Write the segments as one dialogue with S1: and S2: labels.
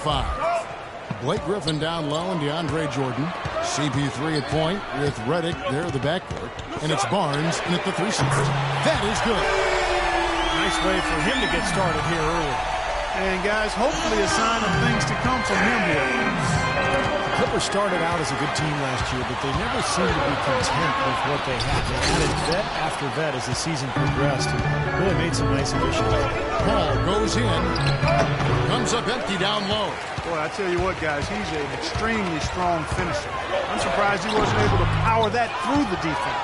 S1: 5. Blake Griffin down low and DeAndre Jordan. CP3 at point with Redick there at the backcourt. And it's Barnes in at the 3 spot. That is good.
S2: Nice way for him to get started here early. And guys, hopefully a sign of things to come from him here.
S3: The Clippers started out as a good team last year, but they never seemed to be content with what they had. They added vet after vet as the season progressed and really made some nice additions.
S1: Paul goes in. Comes up empty down low.
S2: Boy, I tell you what, guys, he's an extremely strong finisher. I'm surprised he wasn't able to power that through the defense.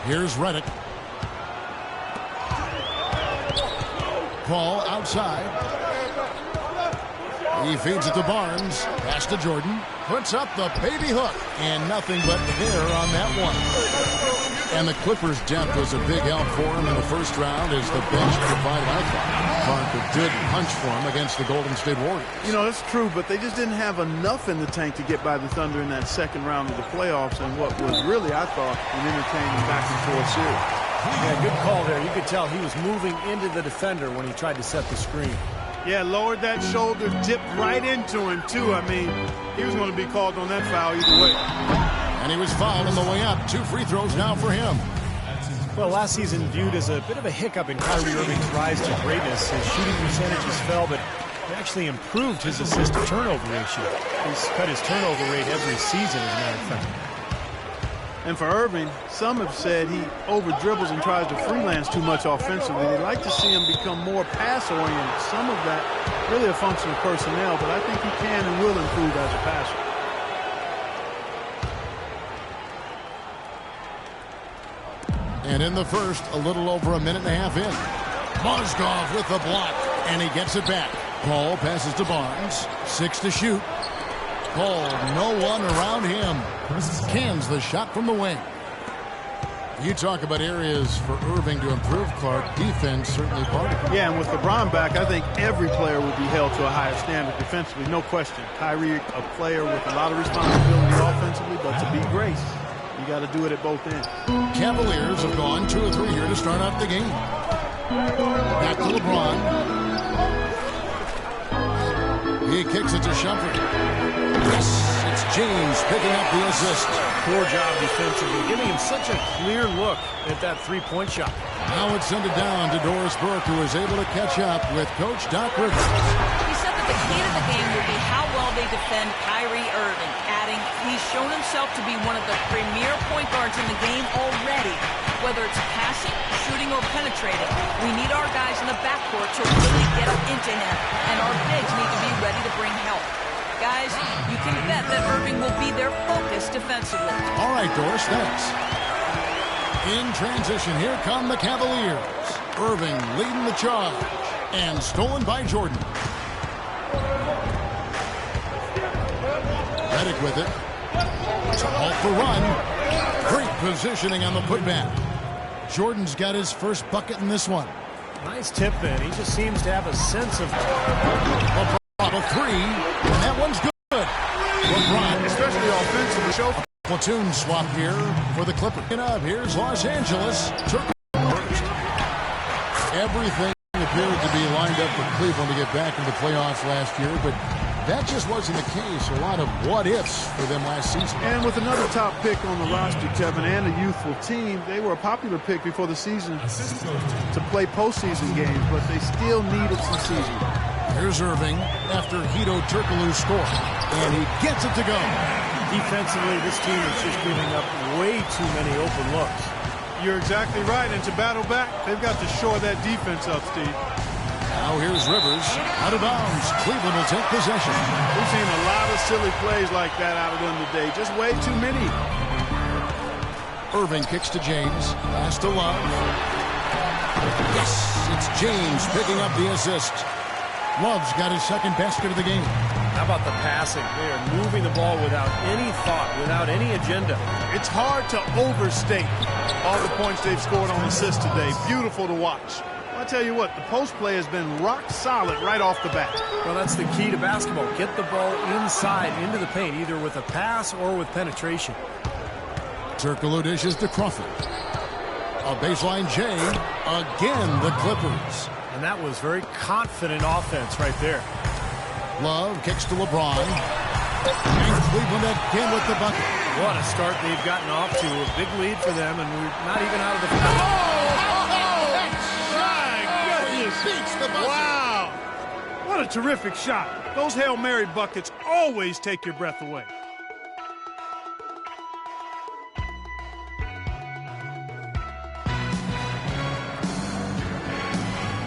S1: Here's Redick. Paul outside. He feeds it to Barnes. Pass to Jordan. Puts up the baby hook. And nothing but hair on that one. And the Clippers' depth was a big help for him in the first round as the bench provided a good punch for him against the Golden State Warriors.
S2: You know, that's true, but they just didn't have enough in the tank to get by the Thunder in that second round of the playoffs and what was really, I thought, an entertaining back-and-forth series.
S3: Yeah, good call there. You could tell he was moving into the defender when he tried to set the screen.
S2: Yeah, lowered that shoulder, dipped right into him, too. I mean, he was going to be called on that foul either way.
S1: And he was fouled on the way up. 2 free throws now for him.
S3: Well, last season viewed as a bit of a hiccup in Kyrie Irving's rise to greatness. His shooting percentages fell, but he actually improved his assist-to-turnover ratio. He's cut his turnover rate every season, as a matter of fact.
S2: And for Irving, some have said he over-dribbles and tries to freelance too much offensively. They'd like to see him become more pass-oriented. Some of that really a function of personnel, but I think he can and will improve as a passer.
S1: And in the first, a little over a minute and a half in. Mozgov with the block, and he gets it back. Paul passes to Barnes. 6 to shoot. Paul, no one around him. Cans the shot from the wing. You talk about areas for Irving to improve, Clark. Defense certainly part of it.
S2: Yeah, and with LeBron back, I think every player will be held to a higher standard defensively, no question. Kyrie, a player with a lot of responsibility offensively, but to be great, you got to do it at both ends.
S1: Cavaliers have gone 2 or 3 here to start out the game. Back to LeBron. He kicks it to Shumpert. Yes, it's James picking up the assist.
S3: Poor job defensively, giving him such a clear look at that three-point shot.
S1: Now it's sent it down to Doris Burke, who is able to catch up with Coach Doc Rivers.
S4: He said that the key to the game will be how well they defend Kyrie Irving, adding he's shown himself to be one of the premier point guards in the game already. Whether it's passing, shooting, or penetrating, we need our guys in the backcourt to really get up into him, and our bigs need to be ready to bring help. Guys, you can bet that Irving will be their focus defensively.
S1: All right, Doris, thanks. In transition, here come the Cavaliers. Irving leading the charge, and stolen by Jordan. Redick with it. To halt the run. Great positioning on the putback. Jordan's got his first bucket in this one.
S3: Nice tip in. He just seems to have a sense of...
S1: LeBron a 3, and that one's good. LeBron,
S2: Especially offensively. Show
S1: platoon swap here for the Clippers. Here's Los Angeles. Everything appeared to be lined up for Cleveland to get back into the playoffs last year, but that just wasn't the case. A lot of what-ifs for them last season.
S2: And with another top pick on the roster, Kevin, and a youthful team, they were a popular pick before the season to play postseason games, but they still needed some seasoning.
S1: Here's Irving after Hedo Turkoglu scored, and he gets it to go.
S3: Defensively, this team is just giving up way too many open looks.
S2: You're exactly right, and to battle back, they've got to shore that defense up, Steve.
S1: Now here's Rivers, out of bounds. Cleveland will take possession.
S2: We've seen a lot of silly plays like that out of them today, just way too many.
S1: Irving kicks to James, pass to Love. Yes, it's James picking up the assist. Love's got his second basket of the game.
S3: How about the passing? They are moving the ball without any thought, without any agenda.
S2: It's hard to overstate all the points they've scored on assists today. Beautiful to watch. I'll tell you what, the post play has been rock solid right off the bat.
S3: Well, that's the key to basketball. Get the ball inside, into the paint, either with a pass or with penetration.
S1: Turkoglu dishes to Crawford. A baseline Jay. Again, the Clippers.
S3: And that was very confident offense right there.
S1: Love kicks to LeBron. And Cleveland again with the bucket.
S3: What a start they've gotten off to. A big lead for them, and we're not even out of the...
S2: My goodness.
S1: Beats the buzzer.
S2: Wow. What a terrific shot. Those Hail Mary buckets always take your breath away.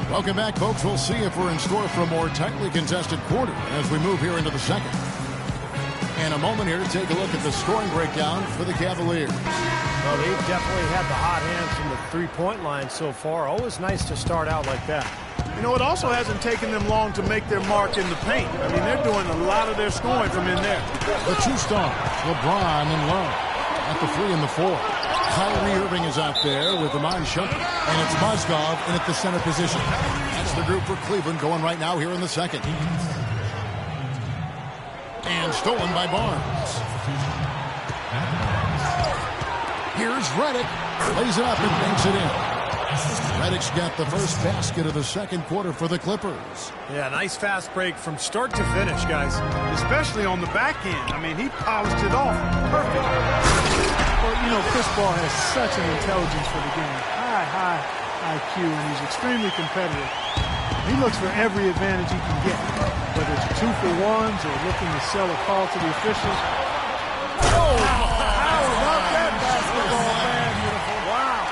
S1: Welcome back, folks. We'll see if we're in store for a more tightly contested quarter as we move here into the second. And a moment here to take a look at the scoring breakdown for the Cavaliers.
S3: Well, they've definitely had the hot hand from the three-point line so far. Always nice to start out like that.
S2: You know, it also hasn't taken them long to make their mark in the paint. I mean, they're doing a lot of their scoring from in there.
S1: The two stars, LeBron and Love, at the 3 and the 4. Kyrie Irving is out there with Iman Shumpert, and it's Mozgov in at the center position. That's the group for Cleveland going right now here in the second. And stolen by Barnes. Here's Redick. Lays it up and banks it in. Redick's got the first basket of the second quarter for the Clippers.
S3: Yeah, nice fast break from start to finish, guys.
S2: Especially on the back end. I mean, he polished it off. Perfect. Well, you know, Chris Paul has such an intelligence for the game. High IQ, and he's extremely competitive. He looks for every advantage he can get, whether it's 2-for-1s or looking to sell a call to the officials. Oh, how about that basketball, man? Wow.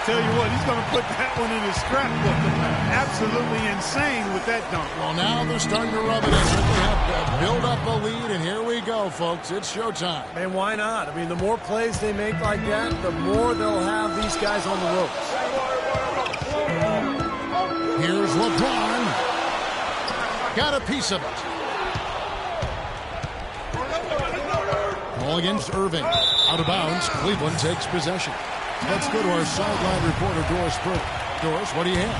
S2: Tell you what, he's going to put that one in his scrapbook. Absolutely insane with that dunk.
S1: Well, now they're starting to rub it in. They have to build up a lead, and here we go, folks. It's showtime.
S3: And why not? I mean, the more plays they make like that, the more they'll have these guys on the ropes.
S1: Here's LeBron. Got a piece of it. Ball against Irving. Out of bounds. Cleveland takes possession. Let's go to our sideline reporter, Doris Burke. Doris, what do you have?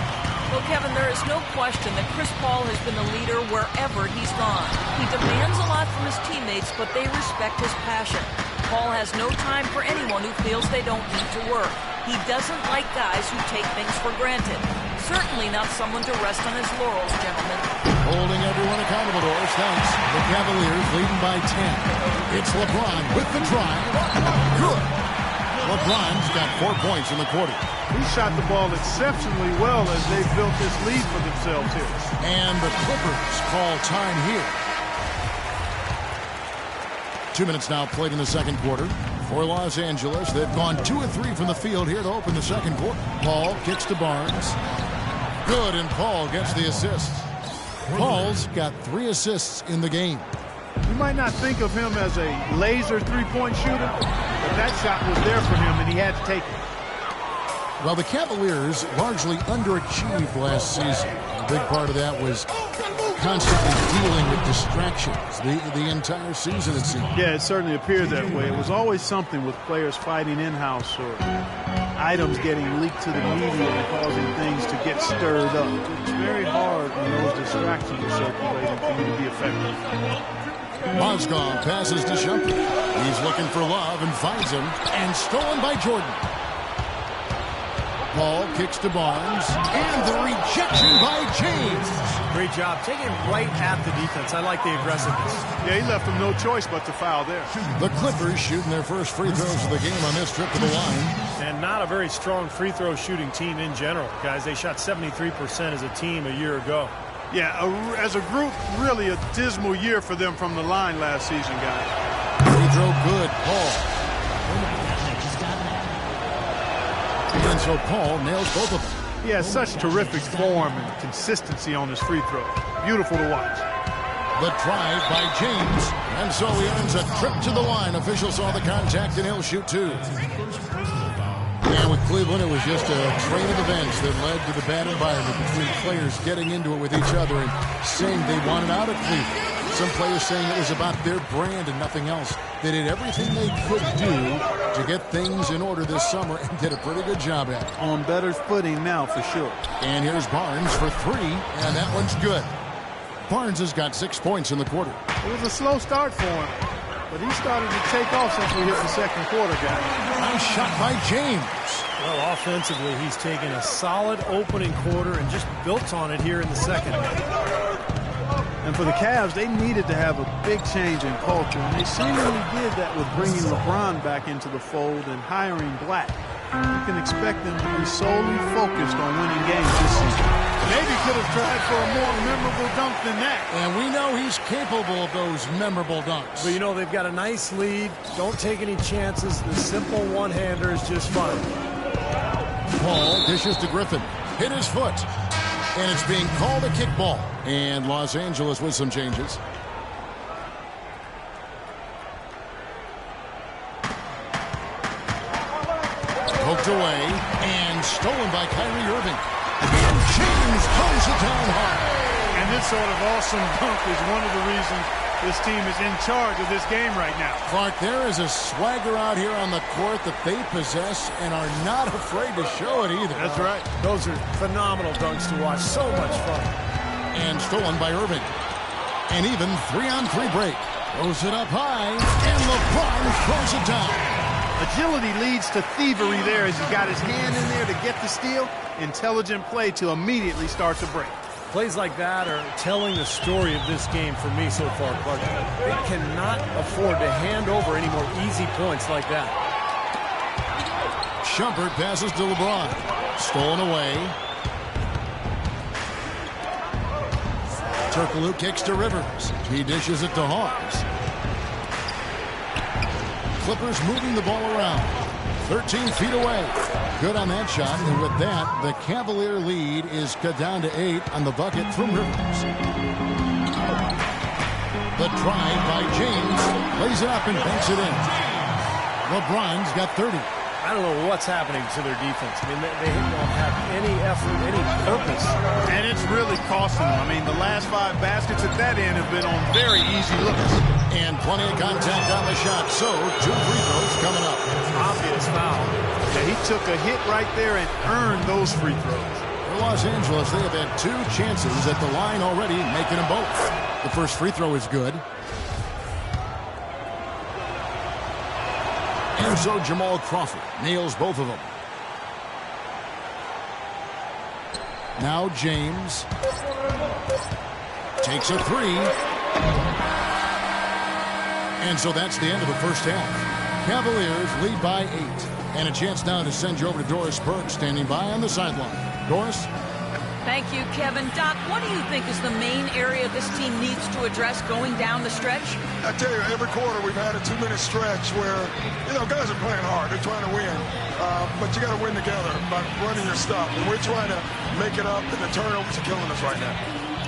S4: Well, Kevin, there is no question that Chris Paul has been the leader wherever he's gone. He demands a lot from his teammates, but they respect his passion. Paul has no time for anyone who feels they don't need to work. He doesn't like guys who take things for granted. Certainly not someone to rest on his laurels, gentlemen.
S1: Holding everyone accountable, Doris. Thanks. The Cavaliers leading by 10. It's LeBron with the drive. Good. LeBron's got 4 points in the quarter.
S2: He shot the ball exceptionally well as they built this lead for themselves here.
S1: And the Clippers call time here. 2 minutes now played in the second quarter. For Los Angeles, they've gone 2 of 3 from the field here to open the second quarter. Paul kicks to Barnes. Good, and Paul gets the assist. Paul's got 3 assists in the game.
S2: You might not think of him as a laser three-point shooter, but that shot was there for him, and he had to take it.
S1: Well, the Cavaliers largely underachieved last season. A big part of that was constantly dealing with distractions the entire season, it seemed.
S2: Yeah, it certainly appeared that way. It was always something with players fighting in-house or items getting leaked to the media and causing things to get stirred up. It's very hard when those distractions are circulating for you to be effective.
S1: Mozgov passes to Shumpert. He's looking for Love and finds him. And stolen by Jordan. Paul kicks to Barnes. And the rejection by James.
S3: Great job. Taking right at the defense. I like the aggressiveness.
S2: Yeah, he left him no choice but to foul there.
S1: The Clippers shooting their first free throws of the game on this trip to the line.
S3: And not a very strong free throw shooting team in general, guys. They shot 73% as a team a year ago.
S2: Yeah, as a group, really a dismal year for them from the line last season, guys.
S1: Free throw good, Paul. And so Paul nails both of them.
S2: He has such terrific form and consistency on his free throw. Beautiful to watch.
S1: The drive by James. And so he earns a trip to the line. Officials saw the contact and he'll shoot 2. And with Cleveland, it was just a train of events that led to the bad environment between players getting into it with each other and saying they wanted out of Cleveland. Some players saying it was about their brand and nothing else. They did everything they could do to get things in order this summer and did a pretty good job at it.
S2: On better footing now, for sure.
S1: And here's Barnes for 3, and that one's good. Barnes has got 6 points in the quarter.
S2: It was a slow start for him, but he started to take off since we hit the second quarter, guys.
S1: Nice shot by James.
S3: Well, offensively, he's taken a solid opening quarter and just built on it here in the second.
S2: And for the Cavs, they needed to have a big change in culture, and they seemingly did that with bringing LeBron back into the fold and hiring Black. You can expect them to be solely focused on winning games this season.
S5: Maybe could have tried for a more memorable dunk than that.
S1: And we know he's capable of those memorable dunks.
S3: But, you know, they've got a nice lead. Don't take any chances. The simple one-hander is just fine.
S1: Paul dishes to Griffin. Hit his foot. And it's being called a kickball. And Los Angeles with some changes. Poked away and stolen by Kyrie Irving. And James throws it down hard.
S5: And this sort of awesome dunk is one of the reasons this team is in charge of this game right now.
S1: Clark, there is a swagger out here on the court that they possess and are not afraid to show it either.
S5: That's right.
S3: Those are phenomenal dunks to watch. So much fun.
S1: And stolen by Irving. And even 3-on-3 break. Throws it up high, and LeBron throws it down.
S2: Agility leads to thievery there as he got his hand in there to get the steal. Intelligent play to immediately start the break.
S3: Plays like that are telling the story of this game for me so far, Clark. They cannot afford to hand over any more easy points like that.
S1: Shumpert passes to LeBron. Stolen away. Turkoglu kicks to Rivers. He dishes it to Hawes. Clippers moving the ball around. 13 feet away. Good on that shot. And with that, the Cavalier lead is cut down to 8 on the bucket from Rivers. The drive by James. Lays it up and banks it in. LeBron's got 30.
S3: I don't know what's happening to their defense. I mean, they don't have any effort, any purpose.
S2: And it's really costing them. I mean, the last 5 baskets at that end have been on very easy looks.
S1: And plenty of contact on the shot. So, 2 free throws coming up.
S3: Obvious foul.
S2: Yeah, he took a hit right there and earned those free throws.
S1: For Los Angeles, they have had 2 chances at the line already, making them both. The first free throw is good. And so Jamal Crawford nails both of them. Now James takes a 3. And so that's the end of the first half. Cavaliers lead by 8. And a chance now to send you over to Doris Burke, standing by on the sideline. Doris?
S4: Thank you, Kevin. Doc, what do you think is the main area this team needs to address going down the stretch?
S6: I tell you, every quarter we've had a 2-minute stretch where, you know, guys are playing hard. They're trying to win. But you got to win together by running your stuff. And we're trying to make it up, and the turnovers are killing us right now.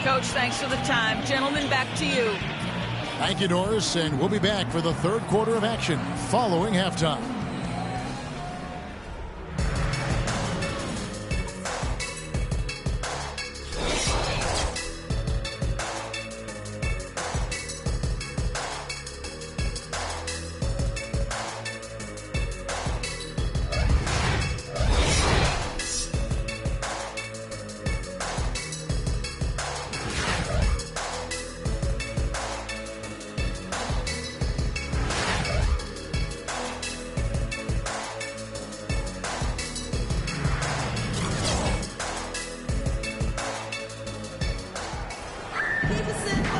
S4: Coach, thanks for the time. Gentlemen, back to you.
S1: Thank you, Doris. And we'll be back for the third quarter of action following halftime.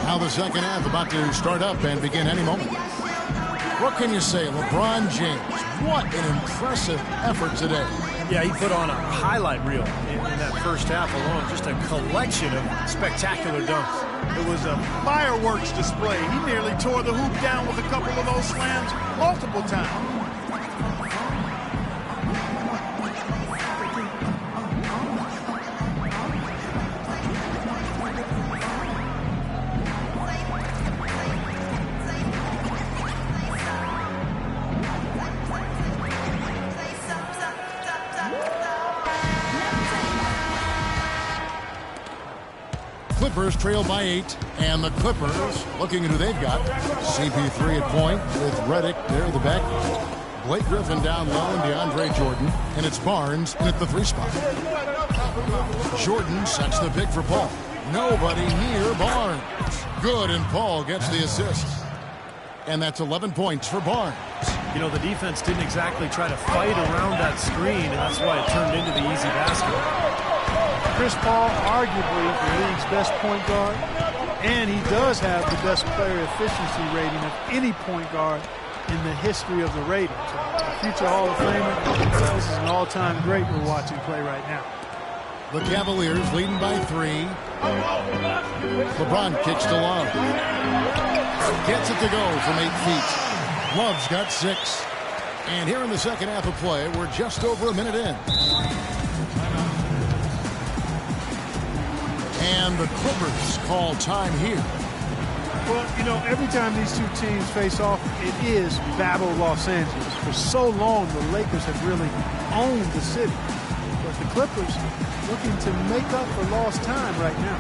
S1: Now the second half about to start up and begin any moment. What can you say? LeBron James, what an impressive effort today.
S3: Yeah, he put on a highlight reel in that first half alone. Just a collection of spectacular dunks.
S2: It was a fireworks display. He nearly tore the hoop down with a couple of those slams multiple times.
S1: Clippers trail by 8, and the Clippers looking at who they've got. CP3 at point with Redick there at the back. Blake Griffin down low and DeAndre Jordan, and it's Barnes in at the 3 spot. Jordan sets the pick for Paul. Nobody near Barnes. Good, and Paul gets the assist. And that's 11 points for Barnes.
S3: You know, the defense didn't exactly try to fight around that screen, and that's why it turned into the easy basket.
S2: Chris Paul, arguably the league's best point guard, and he does have the best player efficiency rating of any point guard in the history of the ratings. Future Hall of Famer, this is an all-time great we're watching play right now.
S1: The Cavaliers leading by 3. LeBron kicks to Love. Gets it to go from 8 feet. Love's got 6. And here in the second half of play, we're just over a minute in. And the Clippers call time here.
S2: Well, you know, every time these two teams face off, it is Battle Los Angeles. For so long, the Lakers have really owned the city. But the Clippers looking to make up for lost time right now.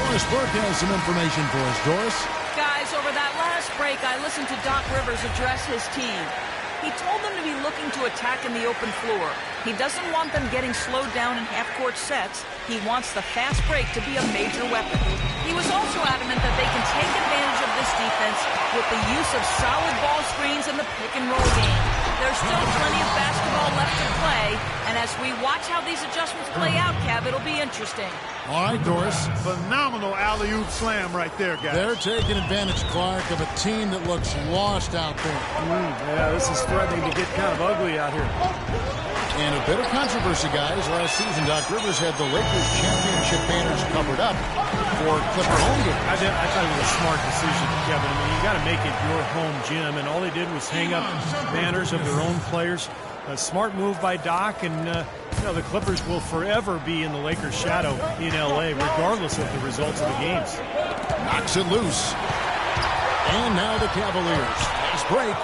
S1: Doris Burke has some information for us. Doris?
S4: Guys, over that last break, I listened to Doc Rivers address his team. He told them to be looking to attack in the open floor. He doesn't want them getting slowed down in half-court sets. He wants the fast break to be a major weapon. He was also adamant that they can take advantage of this defense with the use of solid ball screens in the pick-and-roll game. There's still plenty of basketball left to play, and as we watch how these adjustments play out, Cav, it'll be interesting.
S1: All right, Doris.
S5: Phenomenal alley-oop slam right there, guys.
S1: They're taking advantage, Clark, of a team that looks lost out there.
S3: Yeah, this is threatening to get kind of ugly out here.
S1: And a bit of controversy, guys. Last season, Doc Rivers had the Lakers championship banners covered up for Clipper home games.
S3: I thought it was a smart decision, Kevin. I mean, you got to make it your home gym, and all they did was hang up banners of their own players. A smart move by Doc, and you know, the Clippers will forever be in the Lakers' shadow in L.A., regardless of the results of the games.
S1: Knocks it loose. And now the Cavaliers. Fast break.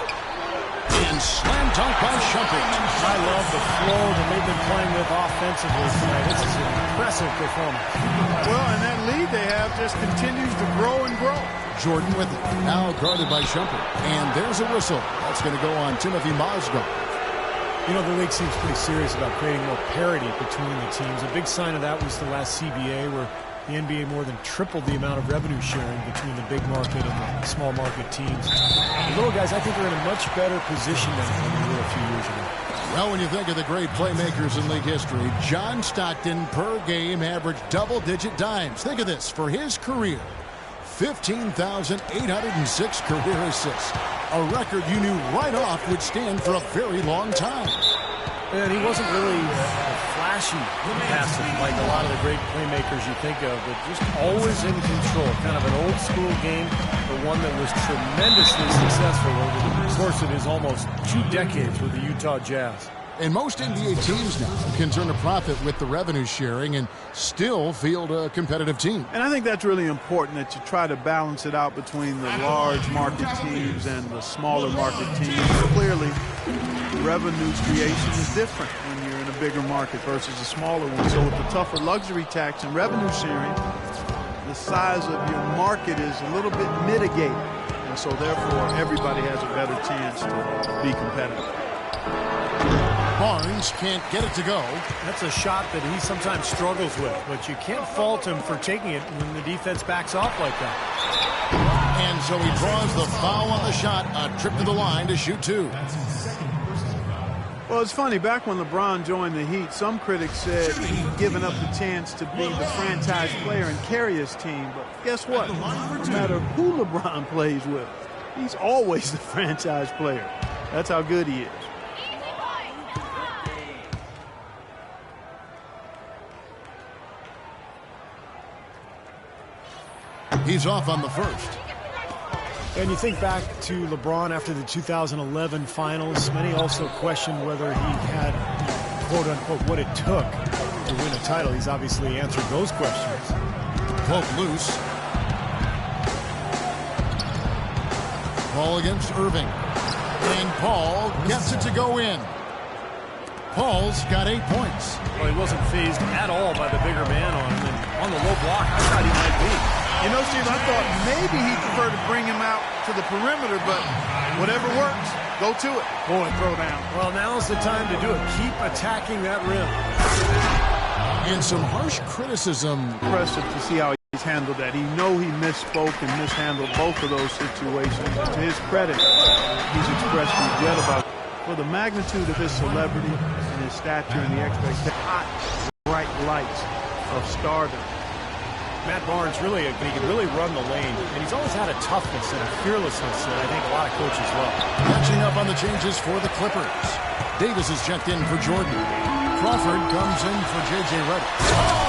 S1: And slam dunk by Shumpert.
S3: I love the flow that they've been playing with offensively tonight. This is an impressive performance.
S2: Well, and that lead they have just continues to grow and grow.
S1: Jordan with it. Now guarded by Shumpert. And there's a whistle. That's going to go on Timothy Mozgov.
S3: You know, the league seems pretty serious about creating more parity between the teams. A big sign of that was the last CBA, where the NBA more than tripled the amount of revenue sharing between the big market and the small market teams. The little guys, I think, are in a much better position now than they were a few years ago.
S1: Well, when you think of the great playmakers in league history, John Stockton per game averaged double-digit dimes. Think of this. For his career, 15,806 career assists. A record you knew right off would stand for a very long time.
S3: And he wasn't really flashy passer like a lot of the great playmakers you think of, but just always in control. Kind of an old-school game, but one that was tremendously successful over the course of his almost 2 decades with the Utah Jazz.
S1: And most NBA teams now can turn a profit with the revenue sharing and still field a competitive team.
S2: And I think that's really important, that you try to balance it out between the large market teams and the smaller market teams. Clearly, revenue creation is different when you're in a bigger market versus a smaller one. So with the tougher luxury tax and revenue sharing, the size of your market is a little bit mitigated. And so therefore, everybody has a better chance to be competitive.
S1: Barnes can't get it to go.
S3: That's a shot that he sometimes struggles with, but you can't fault him for taking it when the defense backs off like that.
S1: And so he draws the foul on the shot, a trip to the line to shoot 2.
S2: Well, it's funny, back when LeBron joined the Heat, some critics said he'd given up the chance to be the franchise player and carry his team. But guess what? No matter who LeBron plays with, he's always the franchise player. That's how good he is.
S1: He's off on the first.
S3: And you think back to LeBron after the 2011 finals, many also questioned whether he had, quote-unquote, what it took to win a title. He's obviously answered those questions.
S1: Poke loose. Paul against Irving. And Paul gets it to go in. Paul's got 8 points.
S3: Well, he wasn't fazed at all by the bigger man on him. And on the low block, I thought he might be.
S2: You know, Steve, I thought maybe he'd prefer to bring him out to the perimeter, but whatever works, go to it. Boy, throw down.
S3: Well, now's the time to do it. Keep attacking that rim.
S1: And some harsh criticism.
S2: Impressive to see how he He's handled that. He misspoke and mishandled both of those situations. To his credit, he's expressed regret about it. For the magnitude of his celebrity and his stature and the expectation, hot, bright lights of stardom.
S3: Matt Barnes he can really run the lane, and he's always had a toughness and a fearlessness that I think a lot of coaches love.
S1: Catching up on the changes for the Clippers. Davis is checked in for Jordan. Crawford comes in for J.J. Redick.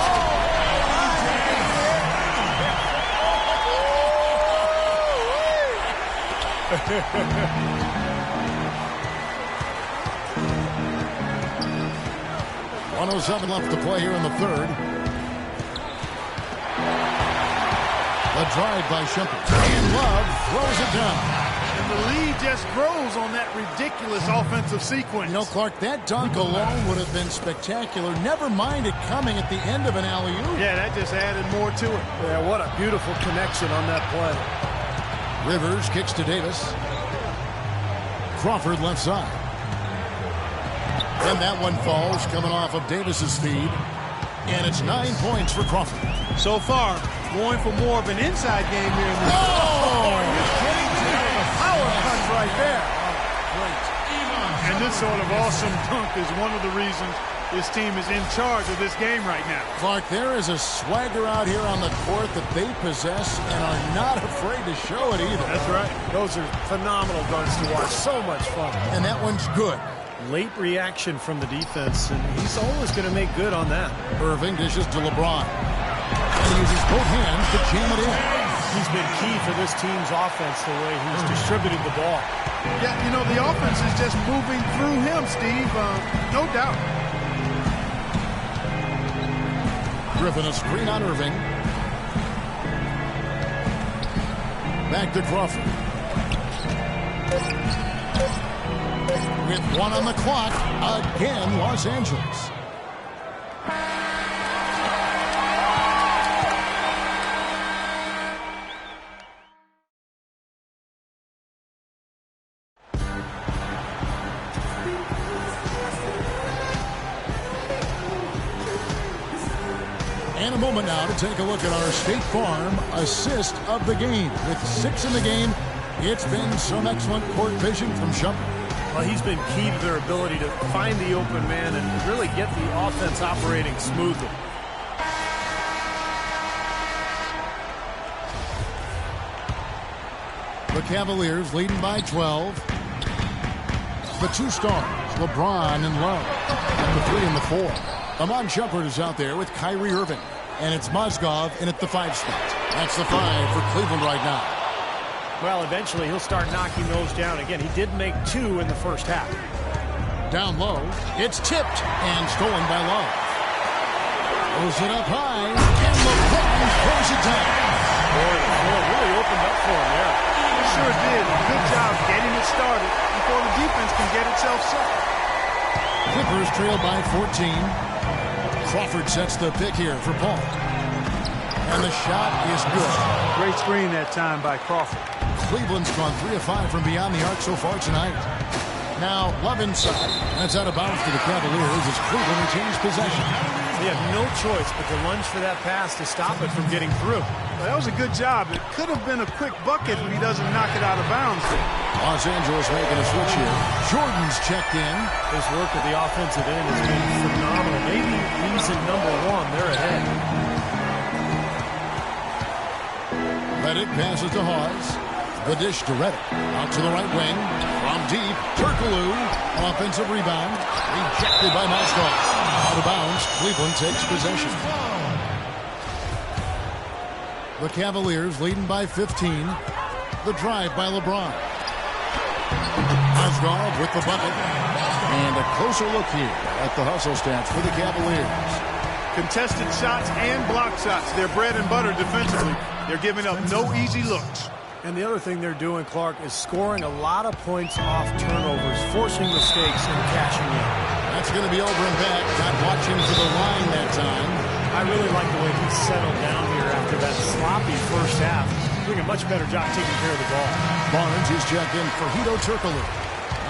S1: .107 left to play here in the third. A drive by Shumpert. And Love throws it down.
S5: And the lead just grows on that ridiculous offensive sequence.
S1: You know, Clark, that dunk alone would have been spectacular. Never mind it coming at the end of an alley-oop.
S5: Yeah, that just added more to it.
S3: Yeah, what a beautiful connection on that play.
S1: Rivers kicks to Davis. Crawford left side. And that one falls coming off of Davis's feed. And it's 9 points for Crawford.
S2: So far, going for more of an inside game here in this.
S1: Oh! Are you kidding me? Power punch right there. Great.
S5: And this sort of awesome dunk is one of the reasons this team is in charge of this game right now.
S1: Clark, there is a swagger out here on the court that they possess and are not afraid to show it either.
S5: That's right.
S3: Those are phenomenal dunks to watch. So much fun.
S1: And that one's good.
S3: Late reaction from the defense, and he's always going to make good on that.
S1: Irving dishes to LeBron. And he uses both hands to jam it in.
S3: He's been key for this team's offense, the way he's distributed the ball.
S2: Yeah, you know, the offense is just moving through him, Steve. No doubt.
S1: Griffin a screen on Irving. Back to Crawford. With one on the clock, again, Los Angeles. And a moment now to take a look at our State Farm assist of the game. With 6 in the game, it's been some excellent court vision from Shumpert.
S3: Well, he's been key to their ability to find the open man and really get the offense operating smoothly.
S1: The Cavaliers leading by 12. The two stars, LeBron and Love, at the 3 and the 4. Amon Shumpert is out there with Kyrie Irving. And it's Mozgov in at the 5 spot. That's the 5 for Cleveland right now.
S3: Well, eventually he'll start knocking those down. Again, he did make 2 in the first half.
S1: Down low, it's tipped and stolen by Love. Throws it up high, and LeBron throws it down.
S3: Boy, the floor really opened up for him there.
S2: He sure did. Good job getting it started before the defense can get itself set.
S1: Clippers trail by 14. Crawford sets the pick here for Paul. And the shot is good.
S2: Great screen that time by Crawford.
S1: Cleveland's gone 3 of 5 from beyond the arc so far tonight. Now, Love inside. That's out of bounds to the Cavaliers as Cleveland retains possession.
S3: They have no choice but to lunge for that pass to stop it from getting through.
S2: Well, that was a good job. It could have been a quick bucket if he doesn't knock it out of bounds.
S1: Los Angeles making a switch here. Jordan's checked in.
S3: His work at the offensive end has been phenomenal. Maybe reason number 1, they're ahead.
S1: Redick passes to Hawes. The dish to Redick. Out to the right wing. From deep. Turkoglu. An offensive rebound. Rejected by Mozgov. Out of bounds. Cleveland takes possession. The Cavaliers leading by 15. The drive by LeBron. Mozgov with the bucket. And a closer look here at the hustle stats for the Cavaliers.
S2: Contested shots and block shots. They're bread and butter defensively. They're giving up no easy looks.
S3: And the other thing they're doing, Clark, is scoring a lot of points off turnovers, forcing mistakes and cashing in.
S1: That's going to be over and back. Not watching for the line that time.
S3: I really like the way he settled down here after that sloppy first half. Doing a much better job taking care of the ball.
S1: Barnes is checked in for Turkoglu.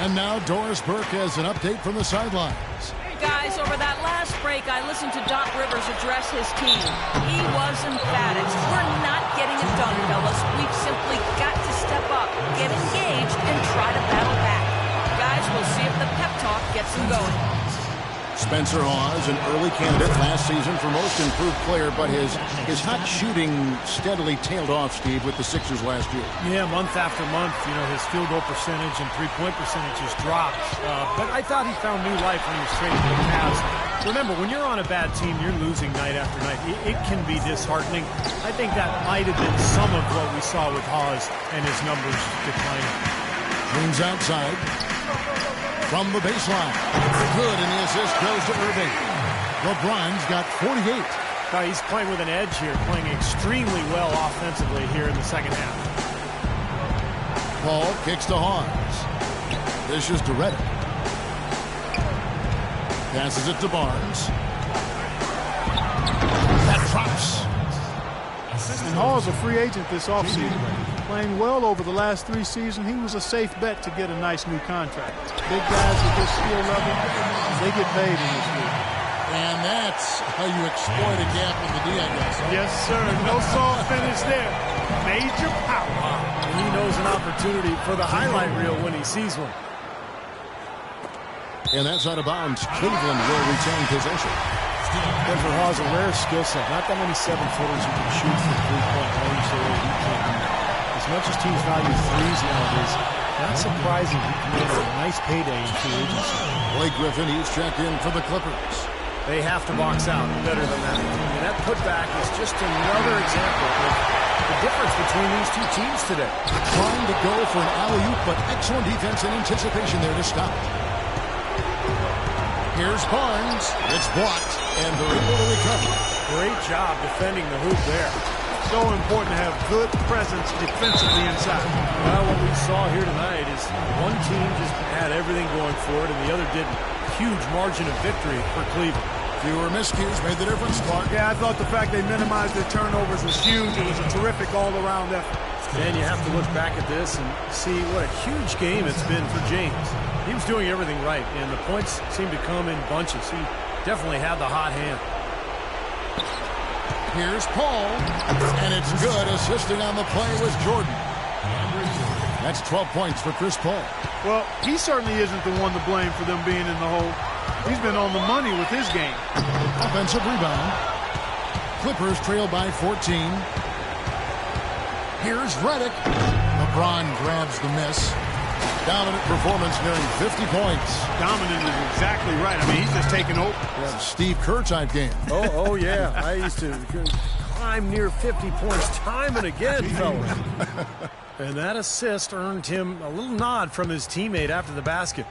S1: And now Doris Burke has an update from the sidelines.
S4: Guys, over that last break, I listened to Doc Rivers address his team. He was emphatic. We're not getting it done, fellas. We've simply got to step up, get engaged, and try to battle back. Guys, we'll see if the pep talk gets them going.
S1: Spencer Hawes, an early candidate last season for most improved player, but his hot shooting steadily tailed off, Steve, with the Sixers last year.
S3: Yeah, month after month, you know, his field goal percentage and three-point percentages dropped. But I thought he found new life when he was traded to the Cavs. Remember, when you're on a bad team, you're losing night after night. It can be disheartening. I think that might have been some of what we saw with Hawes and his numbers declining.
S1: James outside. From the baseline. Good, and the assist goes to Irving. LeBron's got 48.
S3: He's playing with an edge here, playing extremely well offensively here in the second half.
S1: Paul kicks to Hawes. Dishes to Reddick. Passes it to Barnes. That drops.
S2: And Hall's a free agent this offseason. Playing well over the last 3 seasons, he was a safe bet to get a nice new contract. Big guys at this skill level, they get paid in this league.
S1: And that's how you exploit a gap in the D, I guess.
S5: Yes, sir. No soft finish there. Major power.
S3: He knows an opportunity for the highlight reel when he sees one.
S1: And that's out of bounds. Cleveland will retain possession.
S3: Denver Hawes a rare skill set. Not that many 7-footers who can shoot from three-point range the way he can. As much as teams value threes nowadays, not surprising he commanded a nice payday in free agency.
S1: Blake Griffin, he's checked in for the Clippers.
S3: They have to box out better than that. And that putback is just another example of the difference between these two teams today.
S1: Trying to go for an alley-oop, but excellent defense and anticipation there to stop it. Here's Barnes. It's blocked, and they're able to recover.
S3: Great job defending the hoop there.
S2: So important to have good presence defensively inside.
S3: Well, what we saw here tonight is one team just had everything going for it, and the other didn't. Huge margin of victory for Cleveland.
S1: Fewer miscues made the difference, Clark.
S2: Yeah, I thought the fact they minimized their turnovers was huge. It was a terrific all-around effort.
S3: And you have to look back at this and see what a huge game it's been for James. He was doing everything right, and the points seemed to come in bunches. He definitely had the hot hand.
S1: Here's Paul, and it's good. Assisting on the play was Jordan. That's 12 points for Chris Paul.
S2: Well, he certainly isn't the one to blame for them being in the hole. He's been on the money with his game.
S1: Offensive rebound. Clippers trail by 14. Here's Reddick. LeBron grabs the miss. Dominant performance nearing 50 points.
S2: Dominant is exactly right. I mean, he's just taking over.
S1: Yeah, Steve Kerr type game.
S3: Oh yeah. I used to climb near 50 points time and again, fellas. And that assist earned him a little nod from his teammate after the basket.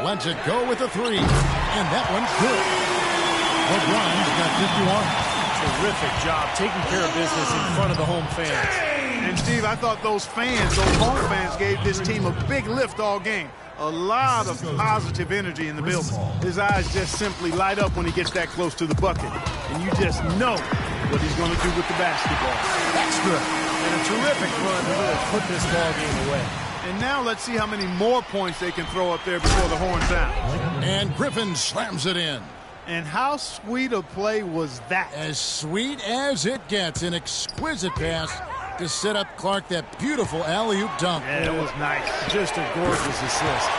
S1: Lets it go with a three. And that one's good. LeBron's got 51.
S3: Terrific job taking care of business in front of the home fans.
S2: And Steve, I thought those home fans gave this team a big lift all game. A lot of positive energy in the building. His eyes just simply light up when he gets that close to the bucket. And you just know what he's going to do with the basketball.
S1: That's good.
S3: And a terrific run to really put this ball game away.
S2: And now let's see how many more points they can throw up there before the horn sounds.
S1: And Griffin slams it in.
S2: And how sweet a play was that?
S1: As sweet as it gets. An exquisite pass to set up Clark that beautiful alley-oop dunk.
S2: Yeah, that was nice.
S3: Just a gorgeous assist.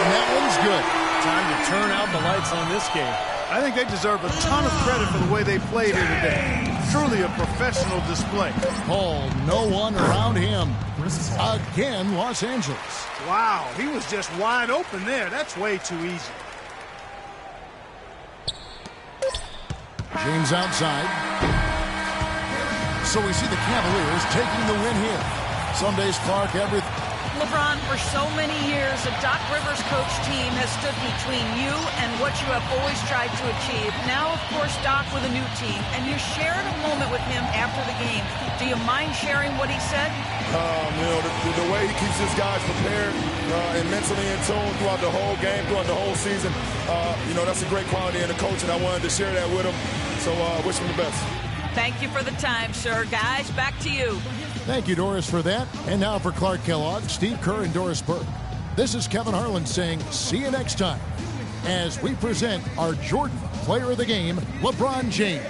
S1: And that one's good.
S3: Time to turn out the lights on this game.
S2: I think they deserve a ton of credit for the way they played here today. Truly a professional display.
S1: Paul, no one around him. Again, Los Angeles.
S2: Wow, he was just wide open there. That's way too easy.
S1: James outside. So we see the Cavaliers taking the win here. Some days, Clark, everything.
S4: LeBron, for so many years, a Doc Rivers coach team has stood between you and what you have always tried to achieve. Now, of course, Doc with a new team, and you shared a moment with him after the game. Do you mind sharing what he said?
S7: You know, the way he keeps his guys prepared and mentally in tune throughout the whole game, throughout the whole season, you know, that's a great quality in a coach, and I wanted to share that with him. So I wish him the best.
S4: Thank you for the time, sir. Guys, back to you.
S1: Thank you, Doris, for that. And now for Clark Kellogg, Steve Kerr, and Doris Burke. This is Kevin Harlan saying see you next time as we present our Jordan Player of the Game, LeBron James.